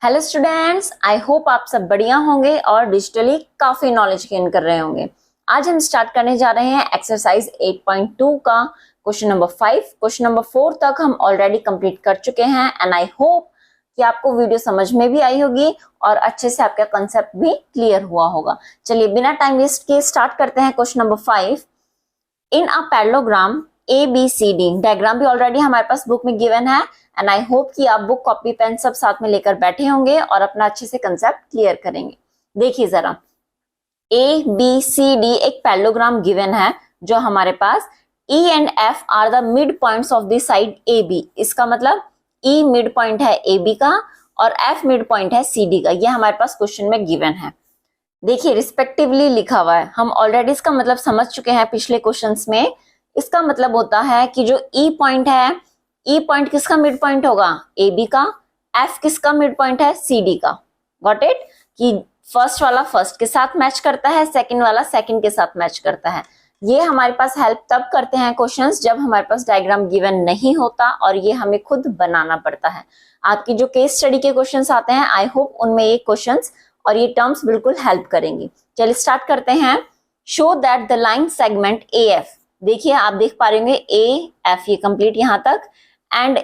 Hello students, I hope आप सब बढ़िया होंगे और डिजिटली काफी नॉलेज गेन कर रहे होंगे। आज हम स्टार्ट करने जा रहे हैं एक्सरसाइज 8.2 का क्वेश्चन नंबर 5। क्वेश्चन नंबर 4 तक हम ऑलरेडी कंप्लीट कर चुके हैं एंड आई होप कि आपको वीडियो समझ में भी आई होगी और अच्छे से आपका कंसेप्ट भी क्लियर हुआ होगा। चलिए बिना टाइम वेस्ट किए स्टार्ट करते हैं question number 5। In a parallelogram ABCD, diagram भी ऑलरेडी हमारे पास बुक में गिवन है एंड आई होप कि आप बुक कॉपी पेन सब साथ में लेकर बैठे होंगे और अपना अच्छे से कंसेप्ट क्लियर करेंगे। देखिए जरा, ABCD एक पैरेललोग्राम गिवन है जो हमारे पास E and F are the mid points of the side AB। इसका मतलब E मिड पॉइंट है AB का और F मिड पॉइंट है CD का। ये हमारे पास क्वेश्चन में गिवन है। देखिए रिस्पेक्टिवली लिखा हुआ है, हम ऑलरेडी इसका मतलब समझ चुके हैं पिछले क्वेश्चंस में। इसका मतलब होता है कि जो E पॉइंट है, E पॉइंट किसका मिड पॉइंट होगा? AB का। F किसका मिड पॉइंट है? CD का। Got it? कि फर्स्ट वाला फर्स्ट के साथ मैच करता है, सेकंड वाला सेकंड के साथ मैच करता है। ये हमारे पास हेल्प तब करते हैं क्वेश्चंस जब हमारे पास डायग्राम गिवन नहीं होता और ये हमें खुद बनाना पड़ता है। आपकी जो केस स्टडी के क्वेश्चंस आते हैं, आई होप उनमें ये क्वेश्चंस और ये टर्म्स बिल्कुल हेल्प करेंगी। चलिए स्टार्ट करते हैं। Show that the line segment AF, देखिए आप देख पा रहे होंगे AF ये कंप्लीट यहां तक एंड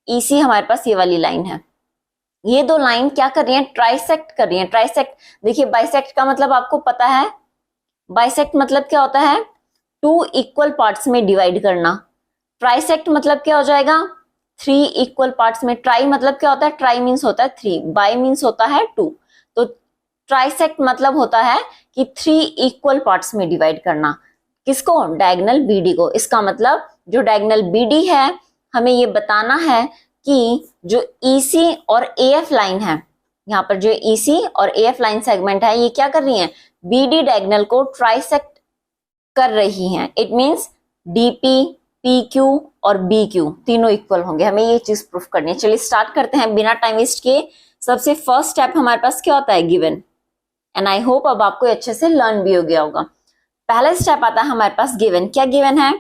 EC हमारे पास ये वाली लाइन है। ये दो लाइन क्या कर रही हैं? ट्राइसेक्ट कर रही हैं। ट्राइसेक्ट, देखिए बाइसेक्ट का मतलब आपको पता है। बाइसेक्ट मतलब क्या होता है? टू इक्वल पार्ट्स में डिवाइड करना। ट्राइसेक्ट मतलब क्या हो जाएगा? थ्री इक्वल पार्ट्स में। ट्राई मतलब क्या होता है? ट्राई मीन्स होता है थ्री, बाई मीन्स होता है टू। तो ट्राइसेक्ट मतलब होता है कि थ्री इक्वल पार्ट्स में डिवाइड करना। किसको? डायगोनल BD को। इसका मतलब जो डायगोनल BD है, हमें ये बताना है कि जो EC और AF लाइन है, यहाँ पर जो EC और AF लाइन सेगमेंट है, ये क्या कर रही है? BD डायगोनल को ट्राइसेक्ट कर रही हैं। इट मीन्स DP, PQ और BQ तीनों इक्वल होंगे। हमें ये चीज प्रूफ करनी है। चलिए स्टार्ट करते हैं बिना टाइम वेस्ट किए। सबसे फर्स्ट स्टेप हमारे पास क्या होता है? गिवन। एंड आई होप अब आपको अच्छे से लर्न भी हो गया होगा। पहला स्टेप आता है हमारे पास गिवन। क्या गिवन है?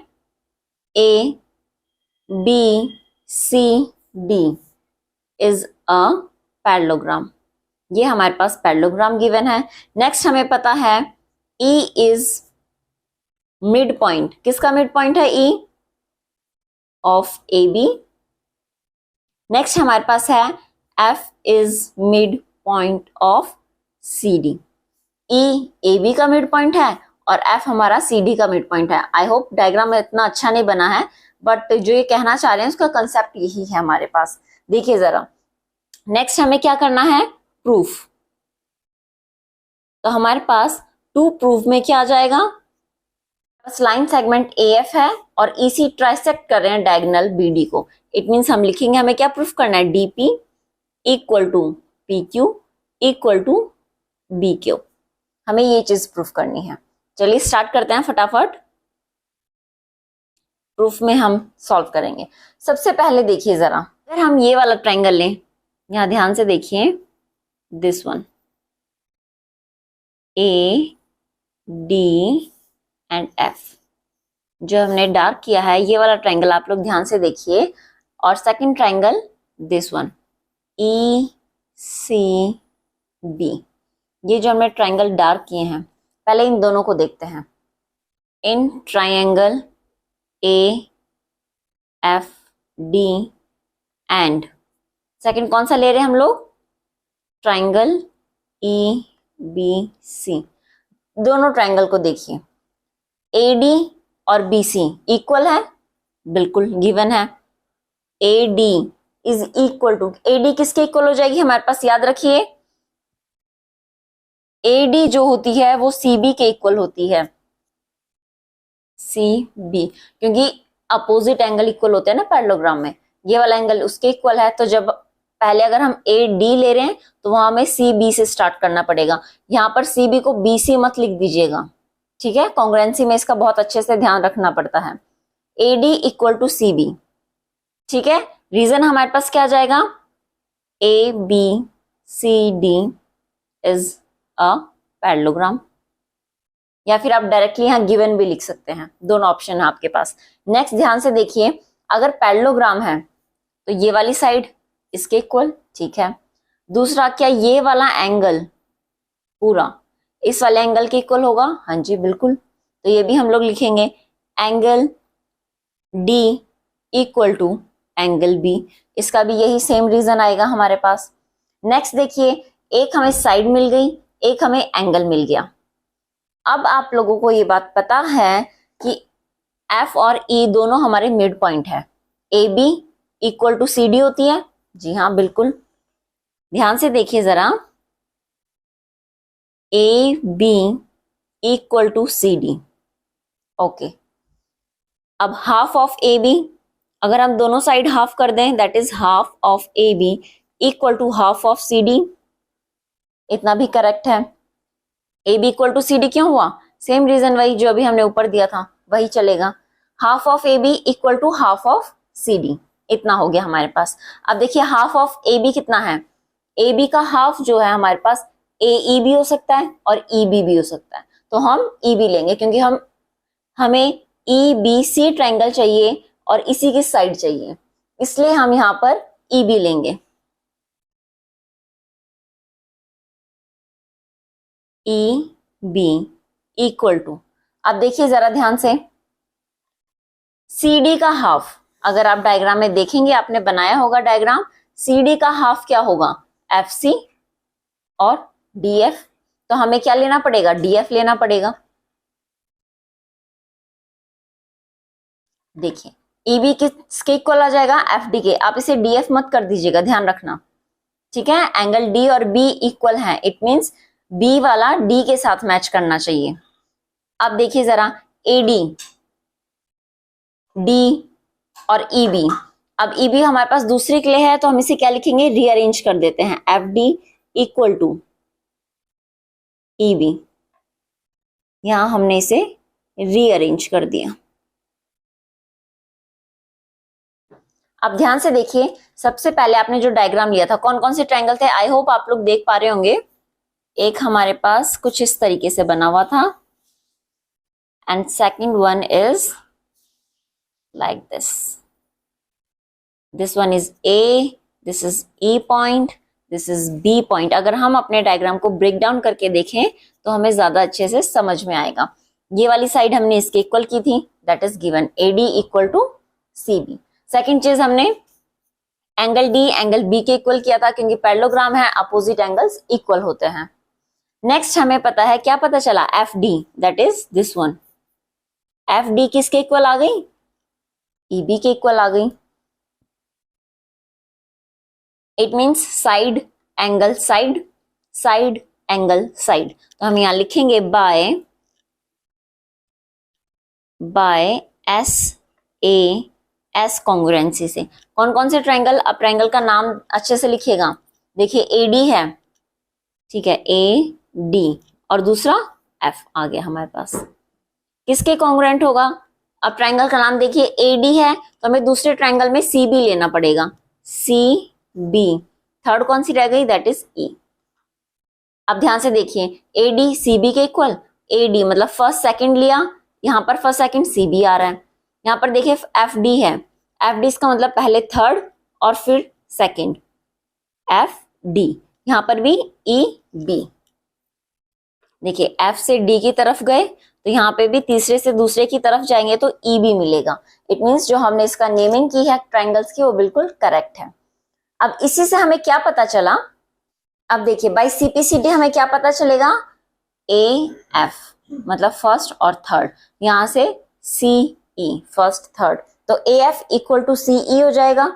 ABCD is a parallelogram. ये हमारे पास पैरेललोग्राम गिवन है। नेक्स्ट हमें पता है E इज मिड पॉइंट। किसका मिड पॉइंट है? E of AB। नेक्स्ट हमारे पास है F is mid point of CD। E AB का मिड पॉइंट है और F हमारा CD का मिड पॉइंट है। आई होप डायग्राम में इतना अच्छा नहीं बना है, बट जो ये कहना चाह रहे हैं उसका कंसेप्ट यही है हमारे पास। देखिए जरा, नेक्स्ट हमें क्या करना है? प्रूफ। तो हमारे पास टू प्रूफ में क्या आ जाएगा? बस लाइन सेगमेंट AF है और EC ट्राइसेक्ट कर रहे हैं डायगोनल BD को। इट मीन्स हम लिखेंगे, हमें क्या प्रूफ करना है? DP equal to PQ equal to BQ। हमें ये चीज प्रूफ करनी है। चलिए स्टार्ट करते हैं फटाफट। प्रूफ में हम सॉल्व करेंगे। सबसे पहले देखिए जरा, अगर हम ये वाला ट्रायंगल लें, यहां ध्यान से देखिए, this one, AD and F, जो हमने डार्क किया है ये वाला ट्रायंगल आप लोग ध्यान से देखिए। और second triangle this one, ECB, ये जो हमने ट्रायंगल डार्क किए हैं, पहले इन दोनों को देखते हैं। In triangle AFD and second कौन सा ले रहे हैं हम लोग? Triangle EBC। दोनों ट्रायंगल को देखिए, AD और BC इक्वल है, बिल्कुल गिवन है। AD is equal to, AD किसके इक्वल हो जाएगी हमारे पास? याद रखिए, AD जो होती है वो CB के इक्वल होती है। CB, क्योंकि अपोजिट एंगल इक्वल होते हैं ना पैरेललोग्राम में, ये वाला एंगल उसके इक्वल है। तो जब पहले अगर हम AD ले रहे हैं तो वहां हमें CB से स्टार्ट करना पड़ेगा। यहाँ पर CB को BC मत लिख दीजिएगा, ठीक है? कॉन्ग्रुएंसी में इसका बहुत अच्छे से ध्यान रखना पड़ता है। AD इक्वल टू CB, ठीक है? रीजन हमारे पास क्या आ जाएगा? ABCD इज अ पैरेललोग्राम, या फिर आप डायरेक्टली यहाँ गिवन भी लिख सकते हैं। दोनों ऑप्शन है आपके पास। नेक्स्ट ध्यान से देखिए, अगर पैरेललोग्राम है तो ये वाली साइड इसके इक्वल, ठीक है। दूसरा, क्या ये वाला एंगल पूरा इस वाले एंगल के इक्वल होगा? हाँ जी बिल्कुल। तो ये भी हम लोग लिखेंगे angle D equal to angle B. इसका भी यही सेम रीजन आएगा हमारे पास। नेक्स्ट देखिए, एक हमें साइड मिल गई, एक हमें एंगल मिल गया। अब आप लोगों को ये बात पता है कि एफ और ई दोनों हमारे मिड पॉइंट है। A B equal to C D होती है। जी हाँ बिल्कुल, ध्यान से देखिए जरा, A B equal to C D. Okay, अब हाफ ऑफ ए बी, अगर हम दोनों साइड हाफ कर दें, that is half of A B equal to half of C D. इतना भी करेक्ट है। A B equal to C D क्यों हुआ? सेम रीजन, वही जो अभी हमने ऊपर दिया था वही चलेगा। Half of A B equal to half of C D, इतना हो गया हमारे पास। अब देखिए हाफ ऑफ ए बी कितना है? ए बी का हाफ जो है हमारे पास ए ई भी हो सकता है और ई बी भी हो सकता है, तो हम ई बी लेंगे क्योंकि हमें ई बी सी ट्रायंगल चाहिए और इसी की साइड चाहिए, इसलिए हम यहां पर ई बी लेंगे। ई बी इक्वल टू, अब देखिए जरा ध्यान से, सी डी का हाफ, अगर आप डायग्राम में देखेंगे, आपने बनाया होगा डायग्राम, सी डी का हाफ क्या होगा? एफ सी और डी एफ। तो हमें क्या लेना पड़ेगा? डी एफ लेना पड़ेगा। देखिए ई बी किसके इक्वल आ जाएगा? एफ डी के। आप इसे डी एफ मत कर दीजिएगा, ध्यान रखना, ठीक है। एंगल डी और बी इक्वल है, इट मींस बी वाला डी के साथ मैच करना चाहिए। अब देखिए जरा, ए डी, डी और ई बी। अब ई बी हमारे पास दूसरी के लिए है, तो हम इसे क्या लिखेंगे? रीअरेंज कर देते हैं, F D equal to E B. यहां हमने इसे रीअरेंज कर दिया। अब ध्यान से देखिए, सबसे पहले आपने जो डायग्राम लिया था, कौन कौन से ट्रायंगल थे? आई होप आप लोग देख पा रहे होंगे। एक हमारे पास कुछ इस तरीके से बना हुआ था, and second one is like this one is A, this is E point, this is B point. अगर हम अपने डायग्राम को ब्रेक डाउन करके देखें तो हमें ज्यादा अच्छे से समझ में आएगा। ये वाली साइड हमने इसके इक्वल की थी, that is given A D equal to C B. Second चीज, हमने एंगल डी एंगल बी के इक्वल किया था, क्योंकि पैरेललोग्राम है, अपोजिट एंगल्स इक्वल होते हैं। नेक्स्ट हमें पता है, क्या पता चला? F D, that is this one. F D किसके इक्वल आ गई? ई बी के इक्वल आ गई। It means side angle side, side angle side. तो हम यहां लिखेंगे by S A S congruency से। कौन कौन से ट्रायंगल? अब ट्रायंगल का नाम अच्छे से लिखिएगा। देखिए ए डी है, ठीक है, ए डी, और दूसरा एफ आ गया हमारे पास। किसके कॉन्ग्रुएंट होगा? अब ट्रायंगल का नाम देखिए ए डी है, तो हमें दूसरे ट्रायंगल में सी बी लेना पड़ेगा, सी बी। थर्ड कौन सी रह गई? दैट इज ई। अब ध्यान से देखिए, ए डी सी बी के इक्वल, ए डी मतलब फर्स्ट सेकंड लिया, यहां पर फर्स्ट सेकंड सी बी आ रहा है। यहां पर देखिए एफ डी है, एफ डी इसका मतलब पहले थर्ड और फिर सेकंड, एफ डी। यहां पर भी ई बी। देखिए एफ से डी की तरफ गए तो यहाँ पे भी तीसरे से दूसरे की तरफ जाएंगे तो ई बी मिलेगा। इट मीन्स जो हमने इसका नेमिंग की है ट्रायंगल्स की, वो बिल्कुल करेक्ट है। अब इसी से हमें क्या पता चला? अब देखिए बाई सीपीसीडी हमें क्या पता चलेगा? ए एफ मतलब फर्स्ट और थर्ड, यहां से सी ई फर्स्ट थर्ड, तो A F equal to C E हो जाएगा।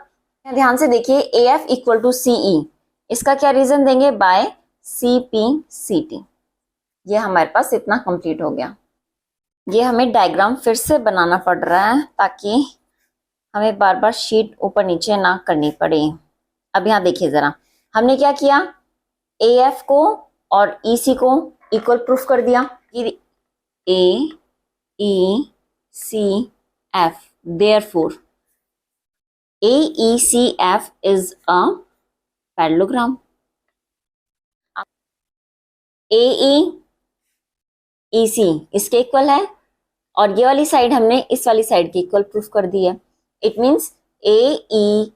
ध्यान से देखिए, A F equal to C E, इसका क्या रीजन देंगे? By C P C T. ये हमारे पास इतना कंप्लीट हो गया। ये हमें डायग्राम फिर से बनाना पड़ रहा है ताकि हमें बार बार शीट ऊपर नीचे ना करनी पड़े। अब यहाँ देखिए जरा, हमने क्या किया? ए एफ को और ई सी को इक्वल प्रूफ कर दिया कि A E C F, therefore A E C F is a parallelogram. A E C इसके इक्वल है और ये वाली साइड हमने इस वाली साइड की इक्वल प्रूफ कर दी है। It means A E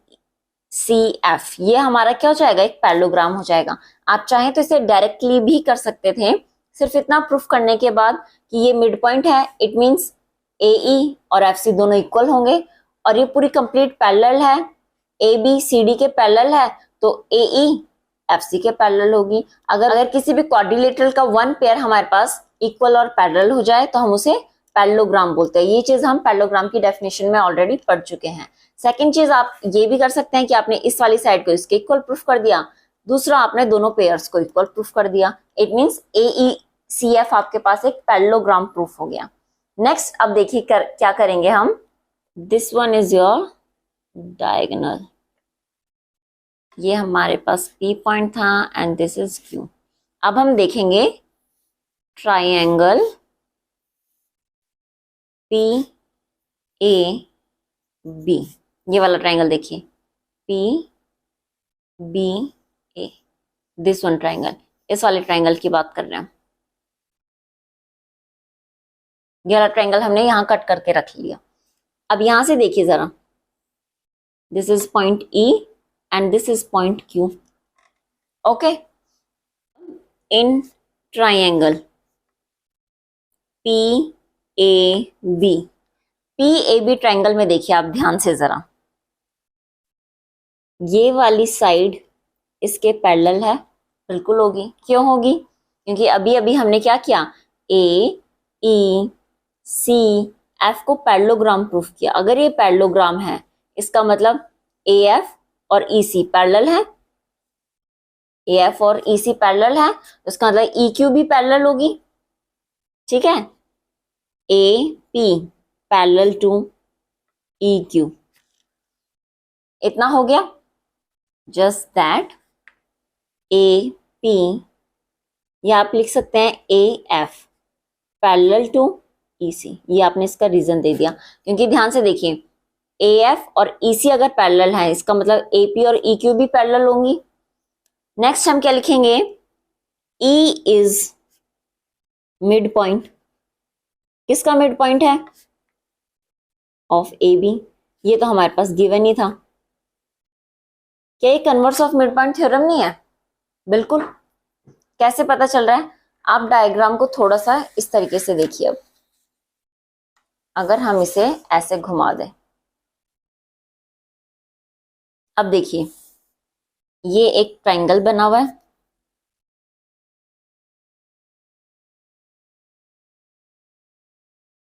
C F, ये हमारा क्या हो जाएगा, एक पैरेललोग्राम हो जाएगा। आप चाहें तो इसे डायरेक्टली भी कर सकते थे, सिर्फ इतना प्रूफ करने के बाद कि ये मिड पॉइंट है, इट मींस ए ई और एफ सी दोनों इक्वल होंगे, और ये पूरी कंप्लीट पैरेलल है, ए बी सी डी के पैरेलल है, तो ए ई एफ सी के पैरेलल होगी। अगर किसी भी क्वाड्रिलेटरल का वन पेयर हमारे पास इक्वल और पैरेलल हो जाए तो हम उसे पैरेललोग्राम बोलते हैं। ये चीज हम पैरेललोग्राम की डेफिनेशन में ऑलरेडी पढ़ चुके हैं। सेकंड चीज आप ये भी कर सकते हैं कि आपने इस वाली साइड को इसके इक्वल प्रूफ कर दिया, दूसरा आपने दोनों पेयर्स को इक्वल प्रूफ कर दिया, it means A E C F आपके पास एक पैरेललोग्राम प्रूफ हो गया। नेक्स्ट अब देखिए क्या करेंगे हम, this one is your diagonal, ये हमारे पास P पॉइंट था एंड दिस इज Q। अब हम देखेंगे ट्राइंगल P A B, ये वाला ट्राइंगल देखिए P B A, this one triangle, इस वाले ट्राइंगल की बात कर रहे हैं। ये वाला ट्राइंगल हमने यहां कट करके रख लिया। अब यहां से देखिए जरा, this is point E and this is point Q. Okay, in triangle PAB, PAB triangle में देखिए आप ध्यान से जरा, ये वाली साइड इसके पैरेलल है, बिल्कुल होगी। क्यों होगी, क्योंकि अभी अभी हमने क्या किया, ए ई सी एफ को पैरेललोग्राम प्रूफ किया। अगर ये पैरेललोग्राम है इसका मतलब ए एफ और ई सी पैरेलल है, ए एफ और ई सी पैरेलल है, तो इसका मतलब ई क्यू भी पैरेलल होगी। ठीक है, A P parallel to E Q, इतना हो गया। जस्ट दैट ए पी, या आप लिख सकते हैं ए एफ पैरेलल टू ई सी, ये आपने इसका रीजन दे दिया, क्योंकि ध्यान से देखिए ए एफ और ई सी अगर पैरेलल है इसका मतलब ए पी और ई क्यू भी पैरेलल होंगी। नेक्स्ट हम क्या लिखेंगे, ई इज मिड पॉइंट, किसका मिड पॉइंट है, ऑफ ए बी, ये तो हमारे पास गिवन ही था। क्या ये converse of mid point theorem नहीं है, बिल्कुल। कैसे पता चल रहा है, आप डायग्राम को थोड़ा सा इस तरीके से देखिए। अब अगर हम इसे ऐसे घुमा दें, अब देखिए ये एक ट्राइंगल बना हुआ है,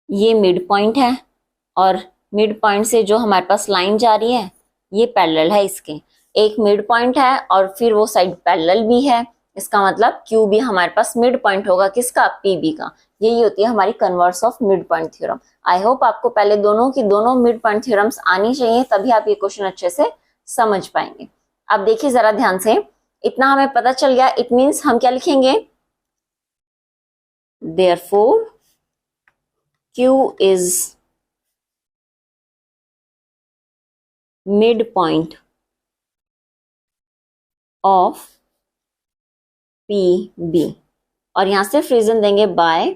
ये मिड पॉइंट है, और मिड पॉइंट से जो हमारे पास लाइन जा रही है ये पैरेलल है इसके, एक मिड पॉइंट है और फिर वो साइड पैरेलल भी है, इसका मतलब क्यू भी हमारे पास मिड पॉइंट होगा, किसका, पी बी का। यही होती है हमारी converse of mid point theorem. I hope आपको पहले दोनों की दोनों मिड पॉइंट थ्योरम्स आनी चाहिए, तभी आप ये क्वेश्चन अच्छे से समझ पाएंगे। अब देखिए जरा ध्यान से, इतना हमें पता चल गया, इट मीन्स हम क्या लिखेंगे, therefore Q is midpoint of PB, और यहां से रीजन देंगे by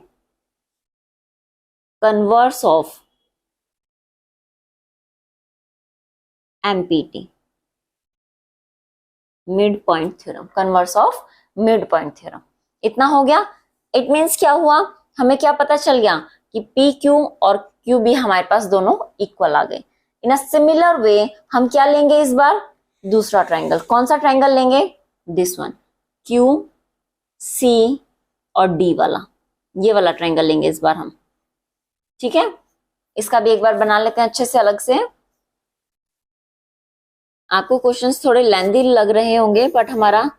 converse of MPT, mid point theorem, converse of mid point theorem. इतना हो गया। इट मीन्स क्या हुआ, हमें क्या पता चल गया कि पी क्यू और क्यू बी हमारे पास दोनों इक्वल आ गए। इन अ सिमिलर वे हम क्या लेंगे इस बार, दूसरा ट्राइंगल। कौन सा ट्राइंगल लेंगे, दिस वन, क्यू सी और डी वाला, ये वाला ट्राइंगल लेंगे इस बार हम। ठीक है, इसका भी एक बार बना लेते हैं अच्छे से अलग से। आपको क्वेश्चंस थोड़े लेंदी लग रहे होंगे, बट हमारा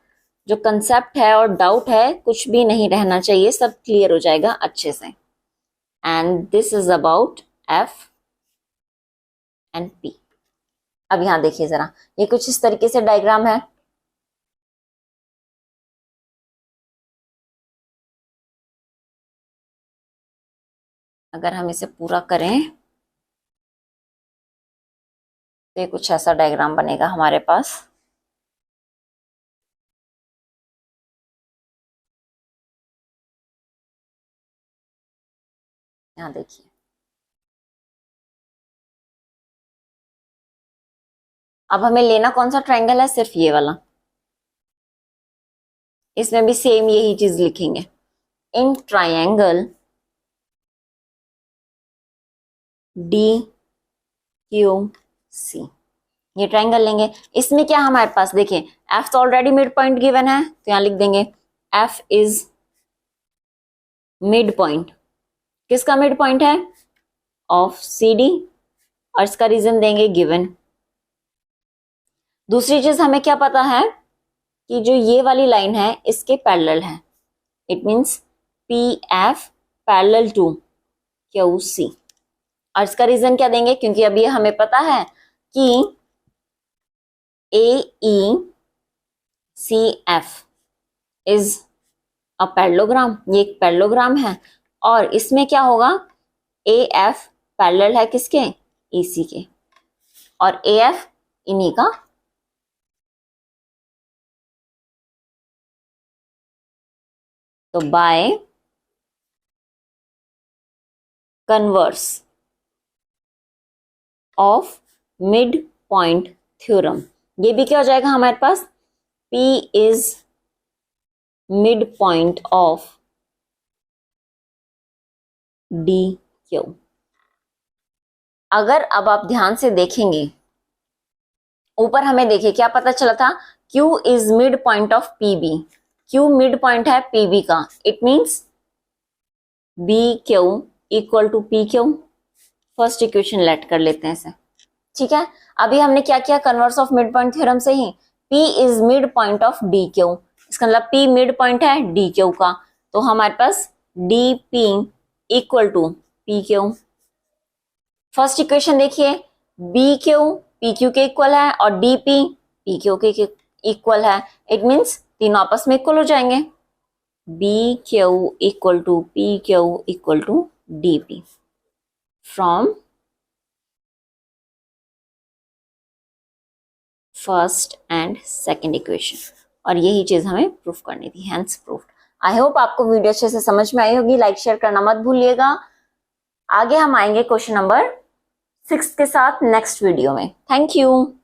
जो कंसेप्ट है और डाउट है कुछ भी नहीं रहना चाहिए, सब क्लियर हो जाएगा अच्छे से। And this is about F and P. अब यहां देखिए जरा, ये कुछ इस तरीके से डायग्राम है। अगर हम इसे पूरा करें तो ये कुछ ऐसा डायग्राम बनेगा हमारे पास। यहाँ देखिए, अब हमें लेना कौन सा ट्रायंगल है, सिर्फ ये वाला। इसमें भी सेम यही चीज लिखेंगे, इन ट्रायंगल DQC, ये ट्रायंगल लेंगे। इसमें क्या हमारे पास, देखिए F तो ऑलरेडी मिड पॉइंट गिवन है, तो यहां लिख देंगे F इज मिड पॉइंट। किसका मिड पॉइंट है, ऑफ CD, और इसका रीजन देंगे गिवन। दूसरी चीज हमें क्या पता है कि जो ये वाली लाइन है इसके पैरेलल है, it means PF parallel to QC, और इसका रीजन क्या देंगे, क्योंकि अभी हमें पता है कि AECF इज अ पैरेललोग्राम, ये एक पैरेललोग्राम है, और इसमें क्या होगा, AF पैरेलल है किसके, EC के, और AF इन्हीं का। तो by converse of mid point theorem, ये भी क्या हो जाएगा हमारे पास, P is mid point of DQ। अगर अब आप ध्यान से देखेंगे ऊपर, हमें देखिए क्या पता चला था, Q is mid point of PB, Q mid point है PB का, it means BQ equal to PQ। First equation लेट कर लेते हैं इसे, ठीक है। अभी हमने क्या किया, converse of mid point theorem से ही P is mid point of DQ, इसका मतलब P मिड पॉइंट है DQ का, तो हमारे पास DP equal to PQ। First equation देखिए, BQ PQ के इक्वल है और DP PQ के इक्वल है, इट मींस तीनों आपस में इक्वल हो जाएंगे, BQ equal to PQ equal to DP from first and second equation. और यही चीज हमें प्रूफ करनी थी, हेंस प्रूफ। आई होप आपको वीडियो अच्छे से समझ में आई होगी, लाइक शेयर करना मत भूलिएगा। आगे हम आएंगे क्वेश्चन नंबर 6 के साथ नेक्स्ट वीडियो में। Thank you.